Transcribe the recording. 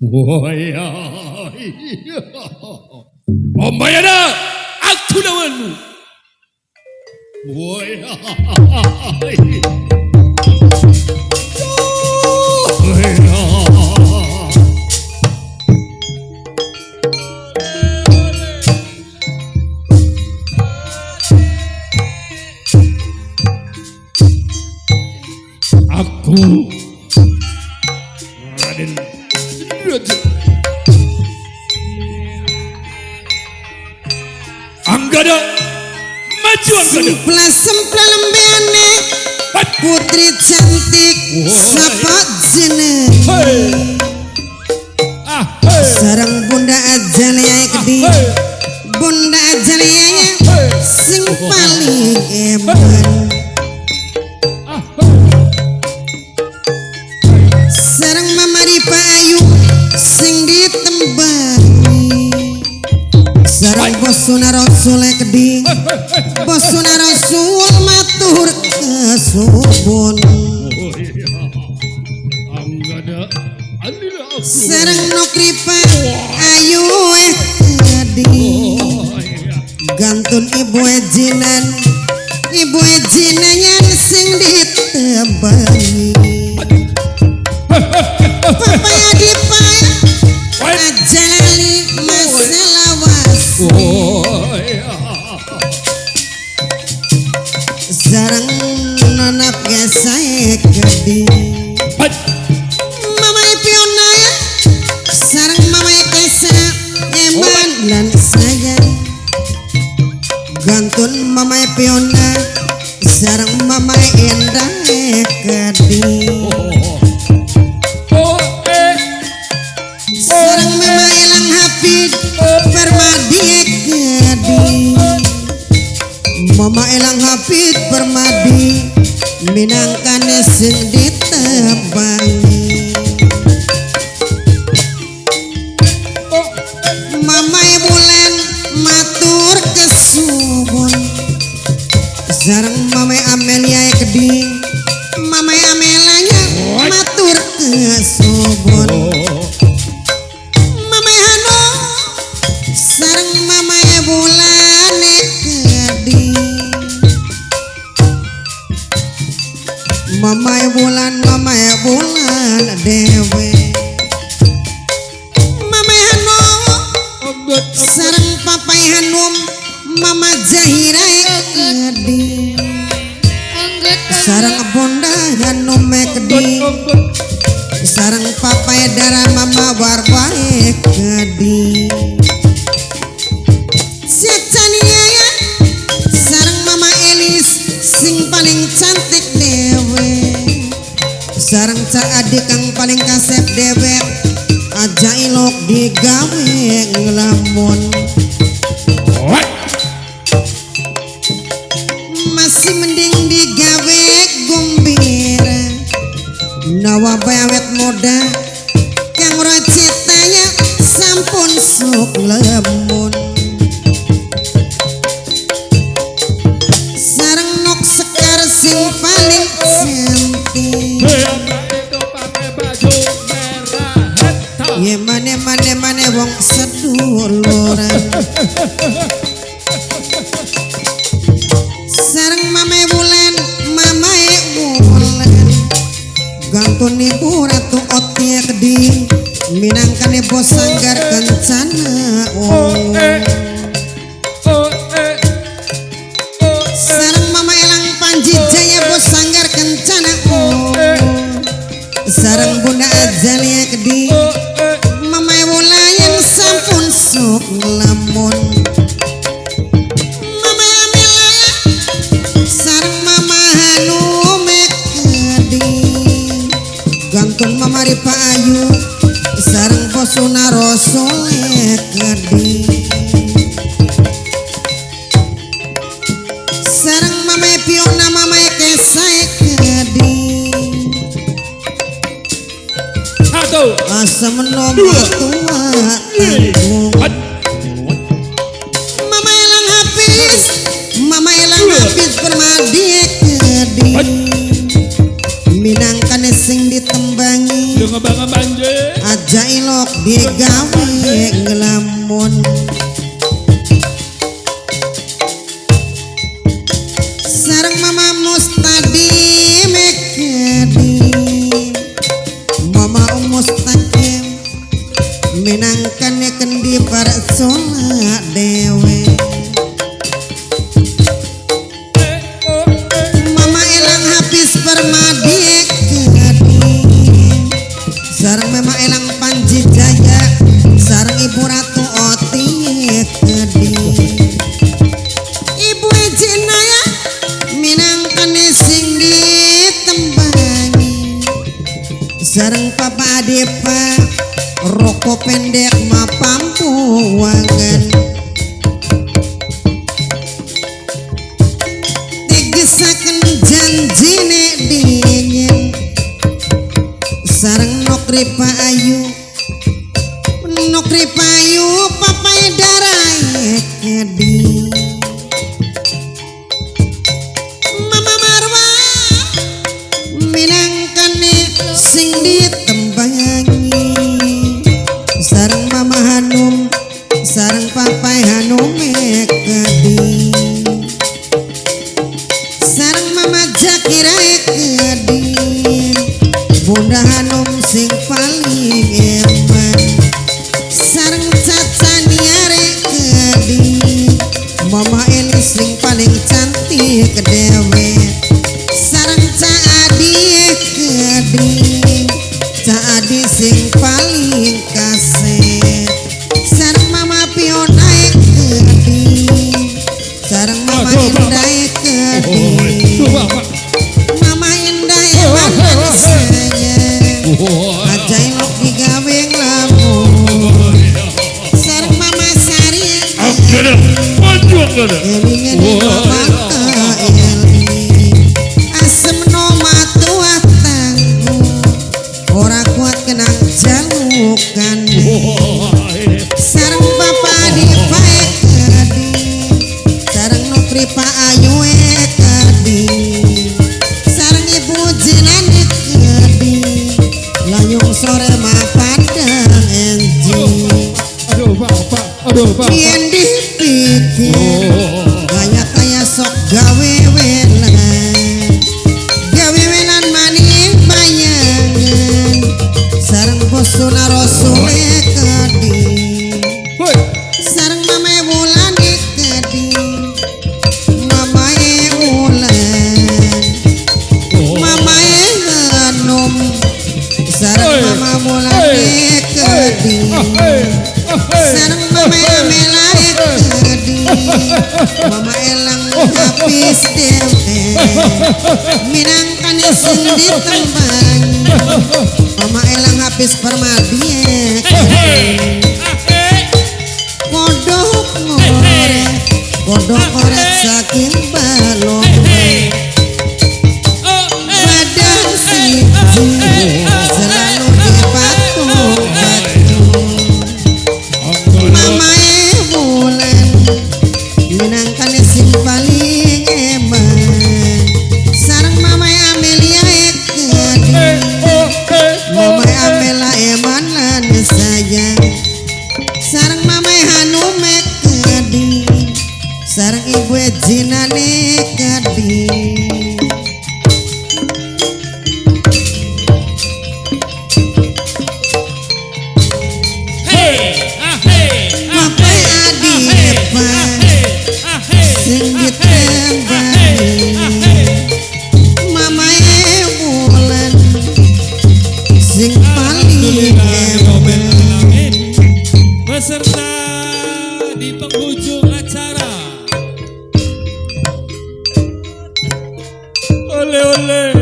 Woi, Ombayana, aku lawanmu. Woi, aku Raden Raja Anggada maju Anggada sempla lembeane putri cantik sapa jeneng sareng bunda ajalia gede bunda ajalia sing paling eman sareng mama Ripa Ayu sing ditembangi sareng bosuna Rasul gede bosuna Rasul matur kesuwun sareng nok Ripa Ayu gede gantun ibu ejinan sing ditembangi Papaya dipaya ajali maselawas sareng nonap gasae gede mama Piona sareng mama Kesa eman lan sayang gantun mama Piona sareng mama Endah gede sareng mama Elang Hafid Permadi gede mama Elang Hafid Permadi minangkane sing ditembangi mama Bulan matur kesuwun sareng mama Amelia gede mama Amelanya matur kesuwun mama Hano sareng mama Bulan gede mama Bulan dewe mama Hano sareng papa Hanum mama Zahira gede sareng bunda Hanum gede sareng papa Dara mama Warwae gede Sejania ya sareng mama Elis sing paling cantik dewe sareng ca adik kang paling kasep dewe aja ilok digawe ngelamun masih mending digawe gombira nawa bawet muda kang rocitanya sampun sok lemun sareng nok sekar sing paling cantik ye mane wong seduluran sareng mama Bulan gantun ibu Ratu Otie gede minangkane bos sanggar kencana sareng mama Elang Panji Jaya bos sanggar kencana sareng bunda Azalia gede mama Wulayan sampun sok ngelamun mama Amelia sareng mama Hanum gede gantun mama Ripa Ayu sareng bosuna Rasul gede sareng mama Piona mama Kesa gede asa menom tua tanggung mama Elang Hafiz Permadi gede minangkane sing ditembangi Dengan bangga banjir jailok digawe ngelamun sareng mama mustadi mekedi mama mustaqim menangkan kendi para sholat dewe mama elang habis permadi kedi sareng mama elang Panji Jaya sareng ibu ratu Oti kedi ibu Jinaya minangkan sing ditembangi sareng papa adepa rokok pendek mapampu wangan tegesaken janji nek dingin sareng nokri payu papai darai kedi mama marwa minangkane sing ditembangi sareng mama Hanum sareng papai Hanum kedi sareng mama Jakira kedi bunda Hanum sing paling eman sareng Caca Niare kedi mama Eli sing paling cantik dewe sareng Ca Adi kedi Ca Adi sing paling kaset sareng mama Piona kedi sareng mama Indah kedi mama Indah mana saya ajailok digawe ngelamun sareng mama Sari elinge di mama Eli asem no matua tangguh ora kuat kenang jalukan sareng papa dipae kedi sareng nopri pa ayu kedi sareng ibu Jinane kedi layung sore ma padang enji aduh bapak yen dipikir kaya sok gawe welan maning bayangan sareng bosuna rasul kedi sareng mama Wulan kedi mama Wulan mama Hanum sareng mama Wulan kedi sareng mama Amela kedi mama Elang habis dewe minangkan sing ditembang mama Elang habis permadi kodok korek saking balon badan siji selalu dipatung mama Wulan minangkan sing paling eman sareng mama Amelia kedi mama Amela eman lan sayang sareng mama Hanum kedi sareng ibu Jinane kedi papai adi sing ditembani mama Wulan sing paling eman beserta di penghujung acara oleh